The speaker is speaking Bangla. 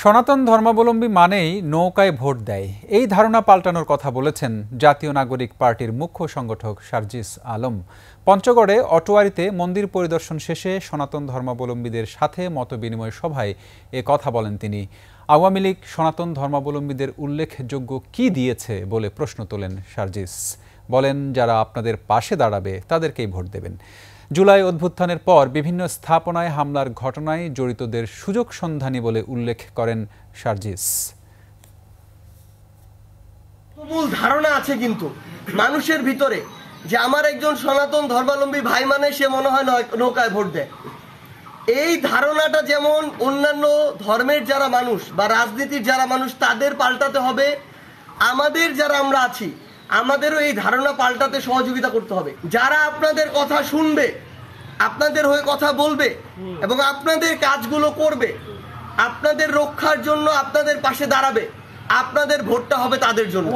সনাতন ধর্মাবলম্বী মানেই নৌকায় ভোট দেয়, এই ধারণা পাল্টানোর কথা বলেছেন জাতীয় নাগরিক পার্টির মুখ্য সংগঠক সার্জিস আলম। পঞ্চগড়ে অটোয়ারীতে মন্দির পরিদর্শন শেষে সনাতন ধর্মাবলম্বীদের সাথে মতবিনিময় সভায় এ কথা বলেন তিনি। আওয়ামী লীগ সনাতন ধর্মাবলম্বীদের উল্লেখযোগ্য কি দিয়েছে বলে প্রশ্ন তোলেন সার্জিস। বলেন, যারা আপনাদের পাশে দাঁড়াবে তাদেরকেই ভোট দেবেন। জুলাই অভ্যুত্থানের পর বিভিন্ন স্থাপনায় হামলার ঘটনায় জড়িতদের সুযোগ সন্ধানী বলে উল্লেখ করেন সার্জিস। মূল ধারণা আছে কিন্তু মানুষের ভিতরে যে আমার একজন সনাতন ধর্মাবলম্বী ভাই মানে সে মনে হয় নৌকায় ভোট দেয়। এই ধারণাটা যেমন অন্যান্য ধর্মের যারা মানুষ বা রাজনীতির যারা মানুষ তাদের পাল্টাতে হবে, আমাদের যারা আমরা আছি আমাদেরও এই ধারণা পাল্টাতে সহযোগিতা করতে হবে। যারা আপনাদের কথা শুনবে, আপনাদের হয়ে কথা বলবে এবং আপনাদের কাজগুলো করবে, আপনাদের রক্ষার জন্য আপনাদের পাশে দাঁড়াবে, আপনাদের ভোটটা হবে তাদের জন্য।